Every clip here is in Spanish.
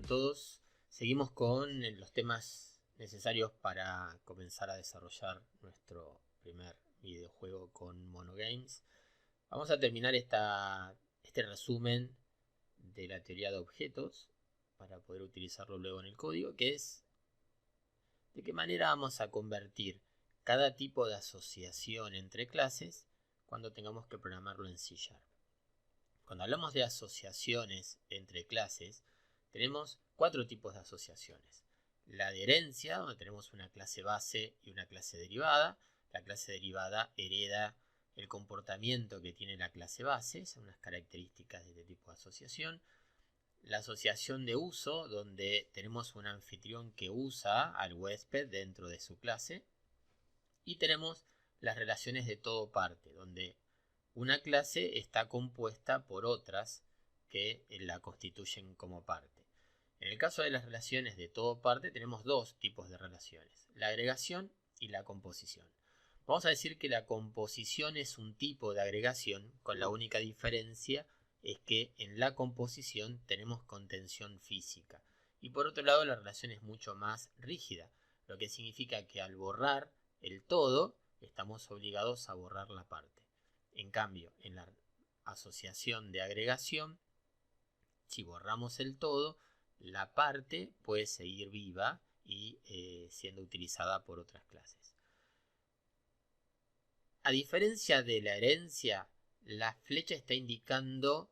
todos. Seguimos con los temas necesarios para comenzar a desarrollar nuestro primer videojuego con Monogames. Vamos a terminar este resumen de la teoría de objetos para poder utilizarlo luego en el código, que es de qué manera vamos a convertir cada tipo de asociación entre clases cuando tengamos que programarlo en C#. Cuando hablamos de asociaciones entre clases, tenemos 4 tipos de asociaciones. La de herencia, donde tenemos una clase base y una clase derivada. La clase derivada hereda el comportamiento que tiene la clase base, son unas características de este tipo de asociación. La asociación de uso, donde tenemos un anfitrión que usa al huésped dentro de su clase. Y tenemos las relaciones de todo parte, donde una clase está compuesta por otras que la constituyen como parte. En el caso de las relaciones de todo parte tenemos 2 tipos de relaciones, la agregación y la composición. Vamos a decir que la composición es un tipo de agregación, con la única diferencia es que en la composición tenemos contención física. Y por otro lado la relación es mucho más rígida, lo que significa que al borrar el todo estamos obligados a borrar la parte. En cambio, en la asociación de agregación, si borramos el todo, la parte puede seguir viva y siendo utilizada por otras clases. A diferencia de la herencia, la flecha está indicando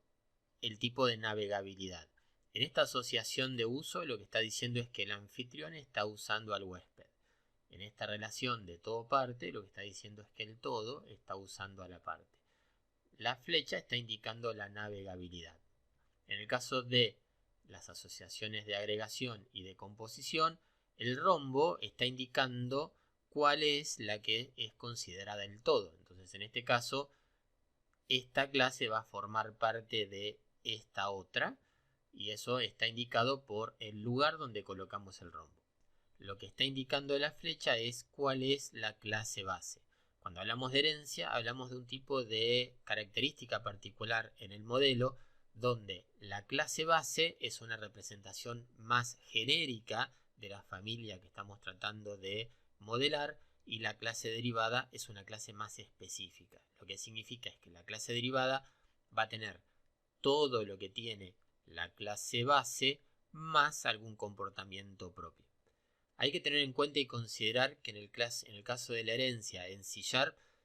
el tipo de navegabilidad. En esta asociación de uso lo que está diciendo es que el anfitrión está usando al huésped. En esta relación de todo parte lo que está diciendo es que el todo está usando a la parte. La flecha está indicando la navegabilidad. En el caso de las asociaciones de agregación y de composición, el rombo está indicando cuál es la que es considerada el todo. Entonces, en este caso, esta clase va a formar parte de esta otra, y eso está indicado por el lugar donde colocamos el rombo. Lo que está indicando la flecha es cuál es la clase base. Cuando hablamos de herencia, hablamos de un tipo de característica particular en el modelo, donde la clase base es una representación más genérica de la familia que estamos tratando de modelar, y la clase derivada es una clase más específica. Lo que significa es que la clase derivada va a tener todo lo que tiene la clase base más algún comportamiento propio. Hay que tener en cuenta y considerar que en el caso de la herencia en C#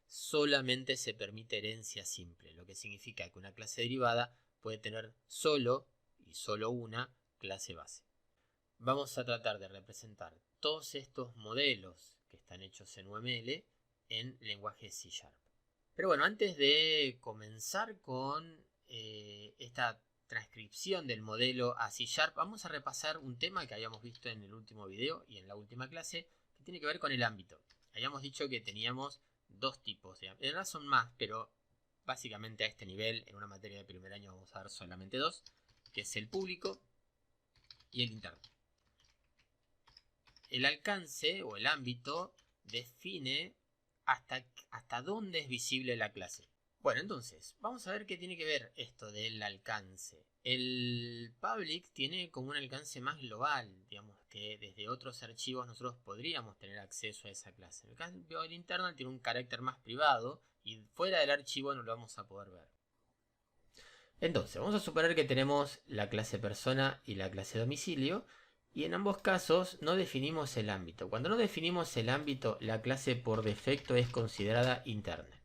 solamente se permite herencia simple, lo que significa que una clase derivada puede tener solo y solo una clase base. Vamos a tratar de representar todos estos modelos que están hechos en UML en lenguaje C#. Pero bueno, antes de comenzar con esta transcripción del modelo a C#, vamos a repasar un tema que habíamos visto en el último video y en la última clase, que tiene que ver con el ámbito. Habíamos dicho que teníamos 2 tipos, en realidad son más, pero básicamente a este nivel, en una materia de primer año vamos a ver solamente 2, que es el público y el interno. El alcance o el ámbito define hasta dónde es visible la clase. Bueno, entonces, vamos a ver qué tiene que ver esto del alcance. El public tiene como un alcance más global, digamos que desde otros archivos nosotros podríamos tener acceso a esa clase. En el caso del internal tiene un carácter más privado y fuera del archivo no lo vamos a poder ver. Entonces, vamos a suponer que tenemos la clase persona y la clase domicilio, y en ambos casos no definimos el ámbito. Cuando no definimos el ámbito, la clase por defecto es considerada interna.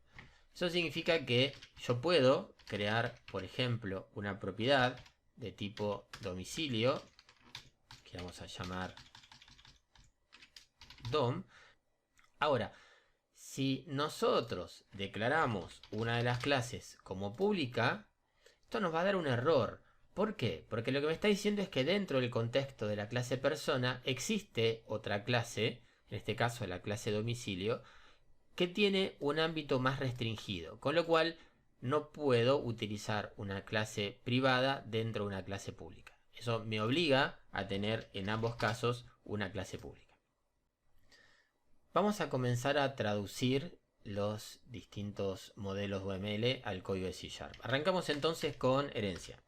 Eso significa que yo puedo crear, por ejemplo, una propiedad de tipo domicilio, que vamos a llamar dom. Ahora, si nosotros declaramos una de las clases como pública, esto nos va a dar un error. ¿Por qué? Porque lo que me está diciendo es que dentro del contexto de la clase persona existe otra clase, en este caso la clase domicilio, que tiene un ámbito más restringido, con lo cual no puedo utilizar una clase privada dentro de una clase pública. Eso me obliga a tener en ambos casos una clase pública. Vamos a comenzar a traducir los distintos modelos UML al código de C#. Arrancamos entonces con herencia.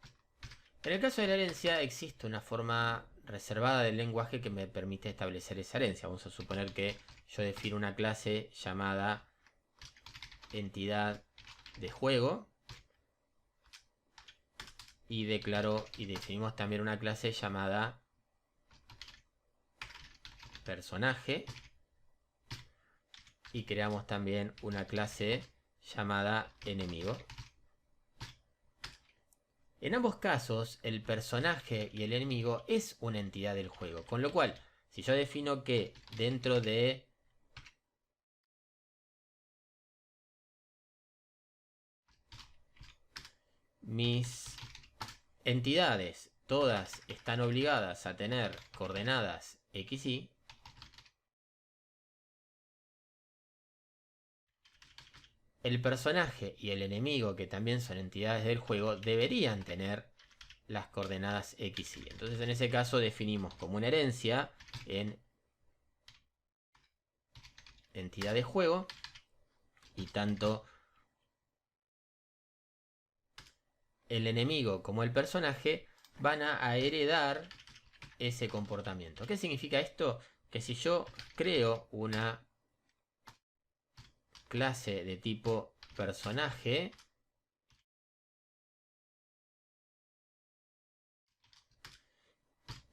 En el caso de la herencia existe una forma reservada del lenguaje que me permite establecer esa herencia. Vamos a suponer que yo defino una clase llamada entidad de juego y definimos también una clase llamada personaje y creamos también una clase llamada enemigo. En ambos casos, el personaje y el enemigo es una entidad del juego, con lo cual, si yo defino que dentro de mis entidades todas están obligadas a tener coordenadas x, y, el personaje y el enemigo, que también son entidades del juego, deberían tener las coordenadas x, y. Entonces en ese caso definimos como una herencia en entidad de juego y tanto el enemigo como el personaje van a heredar ese comportamiento. ¿Qué significa esto? Que si yo creo una clase de tipo personaje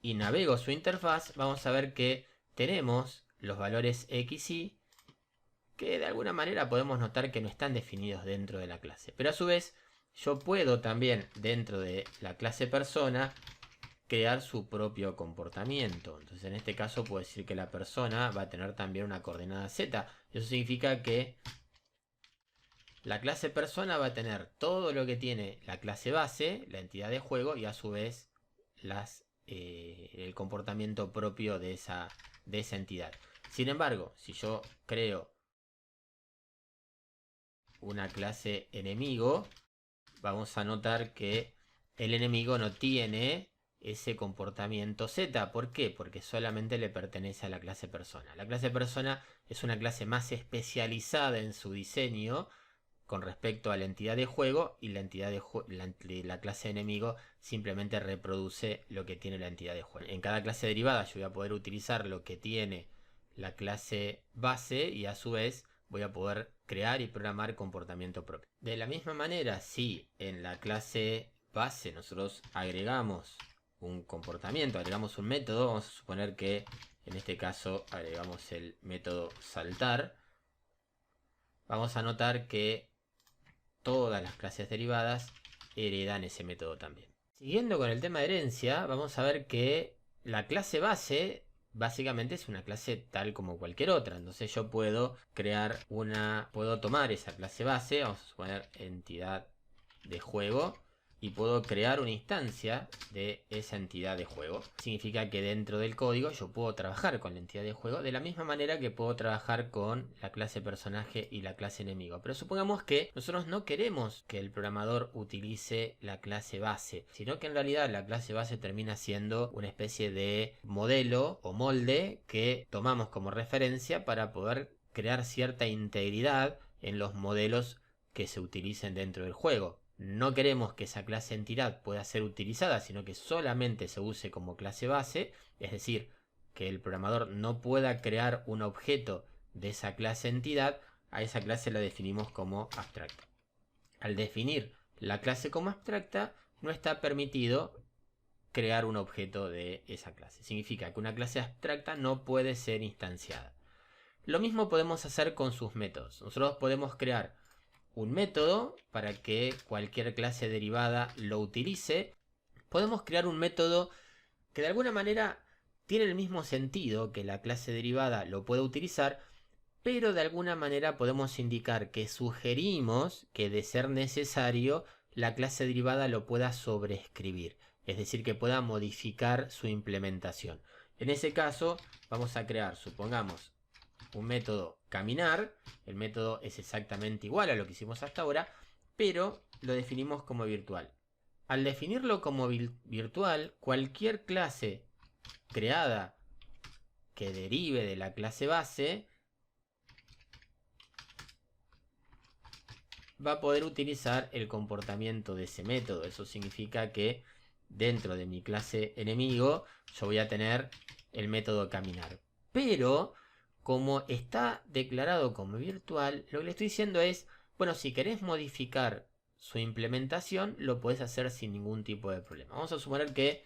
y navego su interfaz, vamos a ver que tenemos los valores x, y que de alguna manera podemos notar que no están definidos dentro de la clase. Pero a su vez, yo puedo también dentro de la clase persona crear su propio comportamiento. Entonces en este caso puedo decir que la persona va a tener también una coordenada z. Eso significa que la clase persona va a tener todo lo que tiene la clase base, la entidad de juego, y a su vez el comportamiento propio de esa entidad. Sin embargo, si yo creo una clase enemigo, vamos a notar que el enemigo no tiene ese comportamiento z. ¿Por qué? Porque solamente le pertenece a la clase persona. La clase persona es una clase más especializada en su diseño con respecto a la entidad de juego, y la clase enemigo simplemente reproduce lo que tiene la entidad de juego. En cada clase derivada yo voy a poder utilizar lo que tiene la clase base y a su vez voy a poder crear y programar comportamiento propio. De la misma manera, si en la clase base nosotros agregamos un comportamiento, agregamos un método, vamos a suponer que en este caso agregamos el método saltar, vamos a notar que todas las clases derivadas heredan ese método también. Siguiendo con el tema de herencia, vamos a ver que la clase base básicamente es una clase tal como cualquier otra. Entonces yo puedo puedo tomar esa clase base, vamos a suponer entidad de juego, y puedo crear una instancia de esa entidad de juego. Significa que dentro del código yo puedo trabajar con la entidad de juego de la misma manera que puedo trabajar con la clase personaje y la clase enemigo. Pero supongamos que nosotros no queremos que el programador utilice la clase base, sino que en realidad la clase base termina siendo una especie de modelo o molde que tomamos como referencia para poder crear cierta integridad en los modelos que se utilicen dentro del juego. No queremos que esa clase entidad pueda ser utilizada, sino que solamente se use como clase base, es decir, que el programador no pueda crear un objeto de esa clase entidad. A esa clase la definimos como abstracta. Al definir la clase como abstracta, no está permitido crear un objeto de esa clase. Significa que una clase abstracta no puede ser instanciada. Lo mismo podemos hacer con sus métodos. Nosotros podemos crear un método para que cualquier clase derivada lo utilice. Podemos crear un método que de alguna manera tiene el mismo sentido que la clase derivada lo puede utilizar, pero de alguna manera podemos indicar que sugerimos que, de ser necesario, la clase derivada lo pueda sobreescribir, es decir, que pueda modificar su implementación. En ese caso vamos a crear, supongamos, un método caminar. El método es exactamente igual a lo que hicimos hasta ahora, pero lo definimos como virtual. Al definirlo como virtual, cualquier clase creada que derive de la clase base va a poder utilizar el comportamiento de ese método. Eso significa que dentro de mi clase enemigo, yo voy a tener el método caminar. Pero, como está declarado como virtual, lo que le estoy diciendo es, bueno, si querés modificar su implementación, lo podés hacer sin ningún tipo de problema. Vamos a suponer que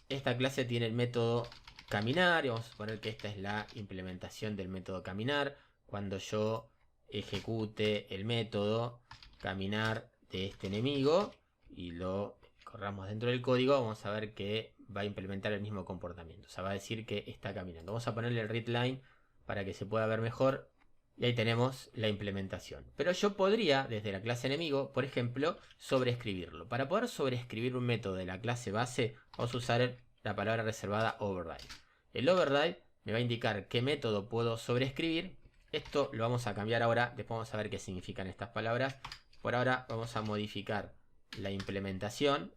esta clase tiene el método caminar, y vamos a suponer que esta es la implementación del método caminar. Cuando yo ejecute el método caminar de este enemigo y lo corramos dentro del código, vamos a ver que va a implementar el mismo comportamiento. O sea, va a decir que está caminando. Vamos a ponerle el readline para que se pueda ver mejor. Y ahí tenemos la implementación. Pero yo podría, desde la clase enemigo, por ejemplo, sobreescribirlo. Para poder sobreescribir un método de la clase base, vamos a usar la palabra reservada override. El override me va a indicar qué método puedo sobreescribir. Esto lo vamos a cambiar ahora. Después vamos a ver qué significan estas palabras. Por ahora vamos a modificar la implementación.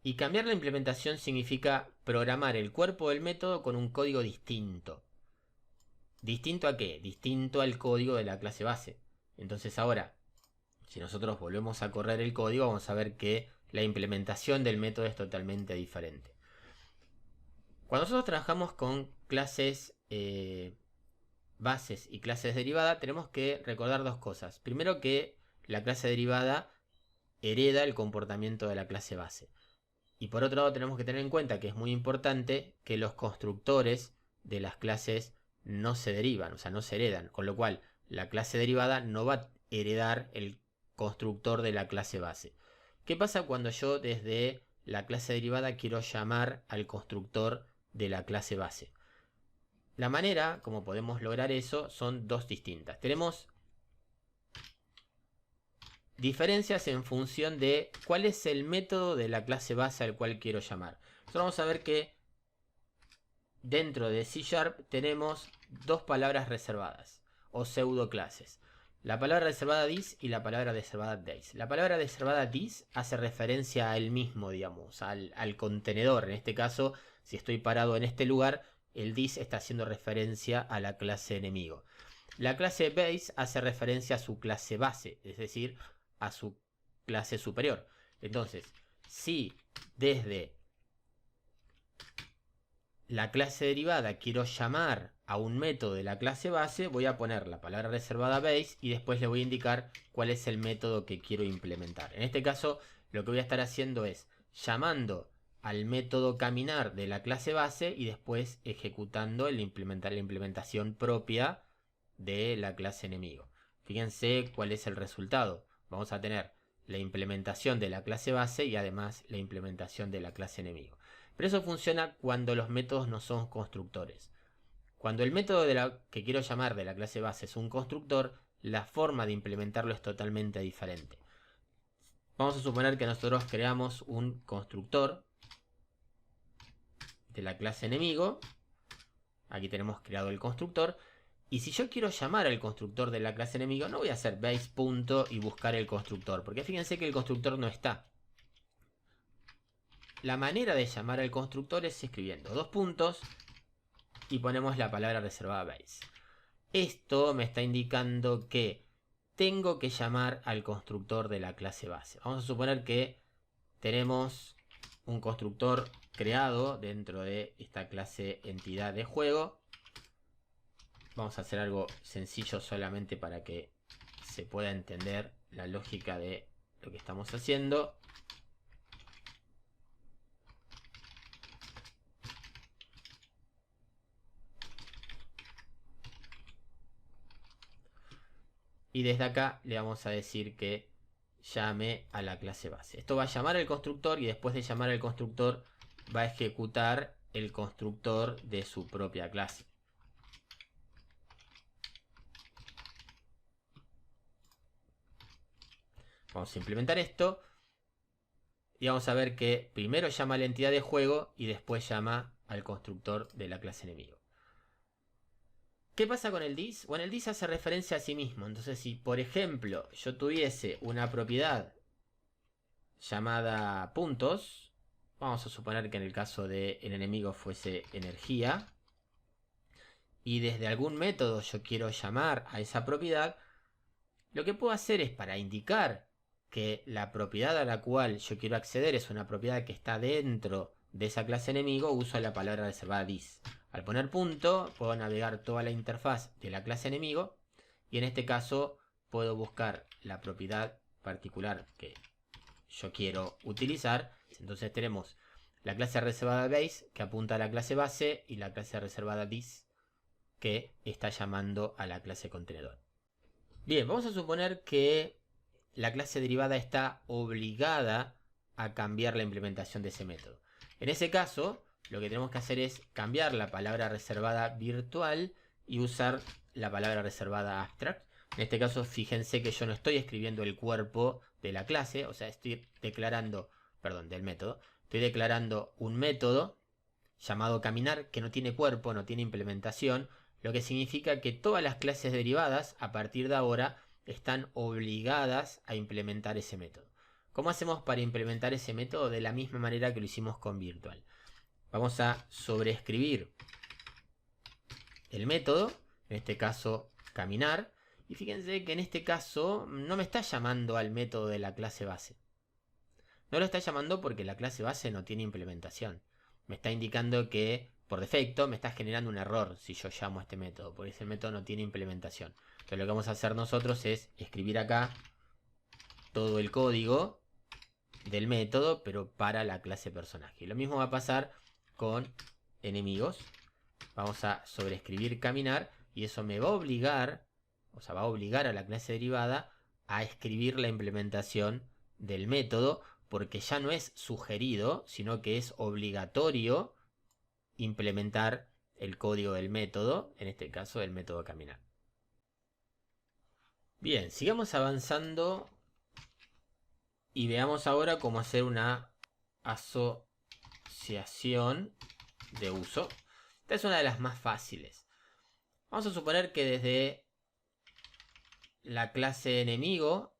Y cambiar la implementación significa programar el cuerpo del método con un código distinto. ¿Distinto a qué? Distinto al código de la clase base. Entonces ahora, si nosotros volvemos a correr el código, vamos a ver que la implementación del método es totalmente diferente. Cuando nosotros trabajamos con clases bases y clases derivadas, tenemos que recordar dos cosas. Primero, que la clase derivada hereda el comportamiento de la clase base. Y por otro lado, tenemos que tener en cuenta que es muy importante que los constructores de las clases no se derivan, o sea, no se heredan. Con lo cual, la clase derivada no va a heredar el constructor de la clase base. ¿Qué pasa cuando yo desde la clase derivada quiero llamar al constructor de la clase base? La manera como podemos lograr eso son dos distintas. Tenemos diferencias en función de cuál es el método de la clase base al cual quiero llamar. Nosotros vamos a ver que dentro de C# tenemos dos palabras reservadas o pseudo clases. La palabra reservada this y la palabra reservada days. La palabra reservada this hace referencia a él mismo, digamos, al contenedor. En este caso, si estoy parado en este lugar, el this está haciendo referencia a la clase enemigo. La clase base hace referencia a su clase base, es decir, a su clase superior. Entonces, si desde la clase derivada quiero llamar a un método de la clase base, voy a poner la palabra reservada base y después le voy a indicar cuál es el método que quiero implementar. En este caso, lo que voy a estar haciendo es llamando al método caminar de la clase base y después ejecutando la implementación propia de la clase enemigo. Fíjense cuál es el resultado. Vamos a tener la implementación de la clase base y además la implementación de la clase enemigo. Pero eso funciona cuando los métodos no son constructores. Cuando el método que quiero llamar de la clase base es un constructor, la forma de implementarlo es totalmente diferente. Vamos a suponer que nosotros creamos un constructor de la clase enemigo. Aquí tenemos creado el constructor. Y si yo quiero llamar al constructor de la clase enemigo, no voy a hacer base punto y buscar el constructor, porque fíjense que el constructor no está. La manera de llamar al constructor es escribiendo dos puntos y ponemos la palabra reservada base. Esto me está indicando que tengo que llamar al constructor de la clase base. Vamos a suponer que tenemos un constructor creado dentro de esta clase entidad de juego. Vamos a hacer algo sencillo solamente para que se pueda entender la lógica de lo que estamos haciendo. Y desde acá le vamos a decir que llame a la clase base. Esto va a llamar al constructor y después de llamar al constructor va a ejecutar el constructor de su propia clase. Vamos a implementar esto y vamos a ver que primero llama a la entidad de juego y después llama al constructor de la clase enemigo. ¿Qué pasa con el this? Bueno, el this hace referencia a sí mismo. Entonces, si por ejemplo yo tuviese una propiedad llamada puntos, vamos a suponer que en el caso del enemigo fuese energía, y desde algún método yo quiero llamar a esa propiedad, lo que puedo hacer es, para indicar que la propiedad a la cual yo quiero acceder es una propiedad que está dentro de esa clase enemigo, uso la palabra reservada this. Al poner punto, puedo navegar toda la interfaz de la clase enemigo y en este caso puedo buscar la propiedad particular que yo quiero utilizar. Entonces tenemos la clase reservada base que apunta a la clase base y la clase reservada this que está llamando a la clase contenedor. Bien, vamos a suponer que la clase derivada está obligada a cambiar la implementación de ese método. En ese caso, lo que tenemos que hacer es cambiar la palabra reservada virtual y usar la palabra reservada abstract. En este caso, fíjense que yo no estoy escribiendo el cuerpo de la clase, o sea, estoy declarando, perdón, del método. Estoy declarando un método llamado caminar que no tiene cuerpo, no tiene implementación, lo que significa que todas las clases derivadas a partir de ahora están obligadas a implementar ese método. ¿Cómo hacemos para implementar ese método? De la misma manera que lo hicimos con virtual. Vamos a sobreescribir el método, en este caso caminar, y fíjense que en este caso no me está llamando al método de la clase base. No lo está llamando porque la clase base no tiene implementación. Me está indicando que por defecto me está generando un error si yo llamo a este método, porque ese método no tiene implementación. Entonces lo que vamos a hacer nosotros es escribir acá todo el código del método, pero para la clase personaje. Y lo mismo va a pasar con enemigos. Vamos a sobreescribir caminar y eso me va a obligar, o sea, va a obligar a la clase derivada a escribir la implementación del método, porque ya no es sugerido, sino que es obligatorio implementar el código del método, en este caso el método caminar. Bien, sigamos avanzando y veamos ahora cómo hacer una asociación de uso. Esta es una de las más fáciles. Vamos a suponer que desde la clase enemigo,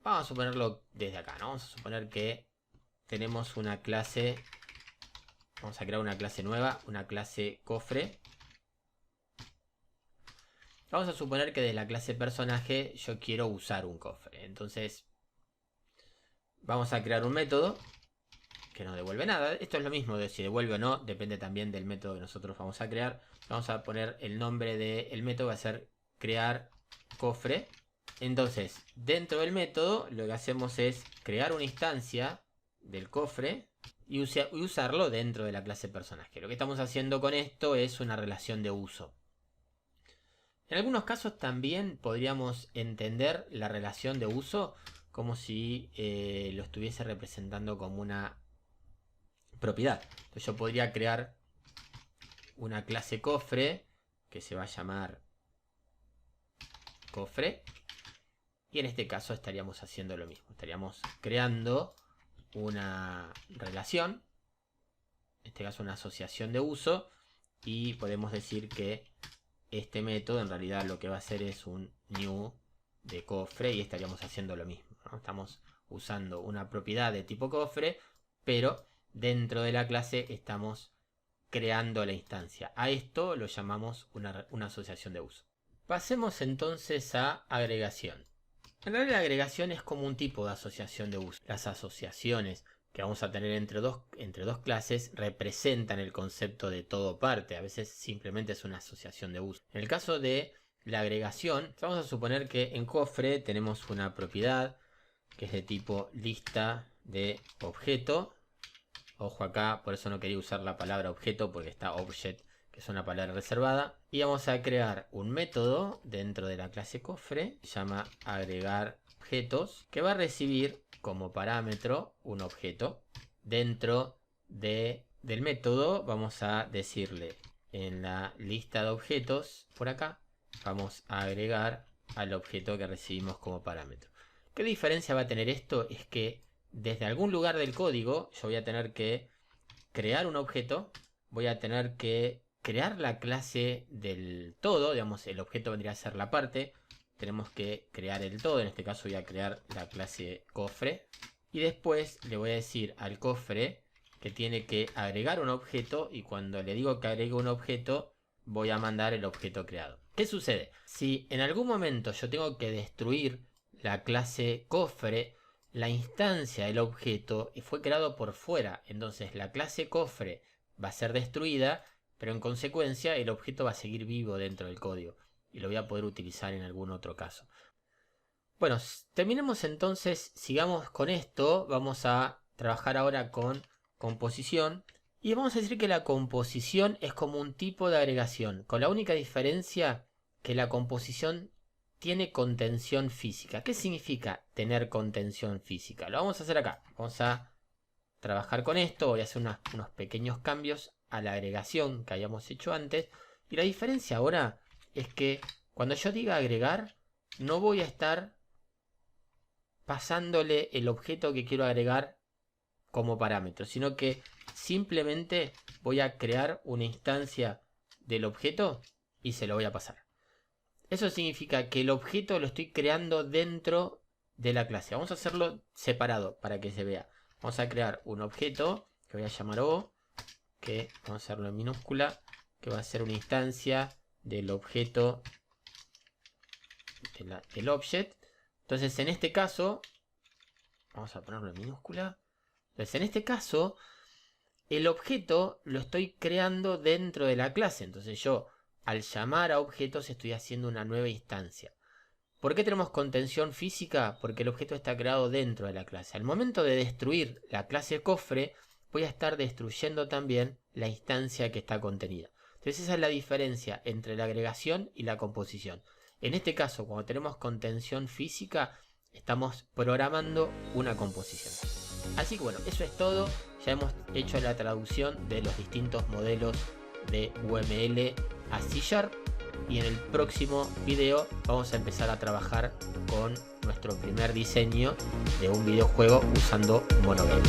vamos a suponerlo desde acá, ¿no? Vamos a suponer que tenemos una clase, vamos a crear una clase nueva, una clase cofre. Vamos a suponer que de la clase personaje yo quiero usar un cofre. Entonces vamos a crear un método que no devuelve nada. Esto es lo mismo de si devuelve o no, depende también del método que nosotros vamos a crear. Vamos a poner el nombre del método, va a ser crear cofre. Entonces, dentro del método lo que hacemos es crear una instancia del cofre y usarlo dentro de la clase personaje. Lo que estamos haciendo con esto es una relación de uso. En algunos casos también podríamos entender la relación de uso como si lo estuviese representando como una propiedad. Entonces yo podría crear una clase cofre que se va a llamar cofre. Y en este caso estaríamos haciendo lo mismo. Estaríamos creando una relación, en este caso una asociación de uso, y podemos decir que este método en realidad lo que va a hacer es un new de cofre y estaríamos haciendo lo mismo, ¿no? Estamos usando una propiedad de tipo cofre, pero dentro de la clase estamos creando la instancia. A esto lo llamamos una asociación de uso. Pasemos entonces a agregación. En realidad la agregación es como un tipo de asociación de uso. Las asociaciones que vamos a tener entre dos clases representan el concepto de todo parte. A veces simplemente es una asociación de uso. En el caso de la agregación, vamos a suponer que en cofre tenemos una propiedad que es de tipo lista de objeto. Ojo acá, por eso no quería usar la palabra objeto porque está object, que es una palabra reservada. Y vamos a crear un método dentro de la clase cofre, se llama agregar objetos, que va a recibir como parámetro un objeto. Dentro del método vamos a decirle en la lista de objetos, por acá, vamos a agregar al objeto que recibimos como parámetro. ¿Qué diferencia va a tener esto? Es que desde algún lugar del código yo voy a tener que crear un objeto, voy a tener que crear la clase del todo, digamos, el objeto vendría a ser la parte, tenemos que crear el todo, en este caso voy a crear la clase cofre, y después le voy a decir al cofre que tiene que agregar un objeto, y cuando le digo que agregue un objeto, voy a mandar el objeto creado. ¿Qué sucede? Si en algún momento yo tengo que destruir la clase cofre, la instancia del objeto fue creado por fuera. Entonces la clase cofre va a ser destruida, pero en consecuencia el objeto va a seguir vivo dentro del código. Y lo voy a poder utilizar en algún otro caso. Bueno, terminemos entonces, sigamos con esto. Vamos a trabajar ahora con composición. Y vamos a decir que la composición es como un tipo de agregación, con la única diferencia que la composición tiene contención física. ¿Qué significa tener contención física? Lo vamos a hacer acá. Vamos a trabajar con esto. Voy a hacer unos pequeños cambios a la agregación que habíamos hecho antes. Y la diferencia ahora es que cuando yo diga agregar, no voy a estar pasándole el objeto que quiero agregar como parámetro, sino que simplemente voy a crear una instancia del objeto y se lo voy a pasar. Eso significa que el objeto lo estoy creando dentro de la clase. Vamos a hacerlo separado para que se vea. Vamos a crear un objeto que voy a llamar O, que vamos a hacerlo en minúscula, que va a ser una instancia del objeto del object. Entonces en este caso, vamos a ponerlo en minúscula. Entonces en este caso, el objeto lo estoy creando dentro de la clase. Entonces yo, al llamar a objetos, estoy haciendo una nueva instancia. ¿Por qué tenemos contención física? Porque el objeto está creado dentro de la clase. Al momento de destruir la clase cofre, voy a estar destruyendo también la instancia que está contenida. Entonces esa es la diferencia entre la agregación y la composición. En este caso, cuando tenemos contención física, estamos programando una composición. Así que bueno, eso es todo. Ya hemos hecho la traducción de los distintos modelos de UML a C#. Y en el próximo video vamos a empezar a trabajar con nuestro primer diseño de un videojuego usando MonoGame.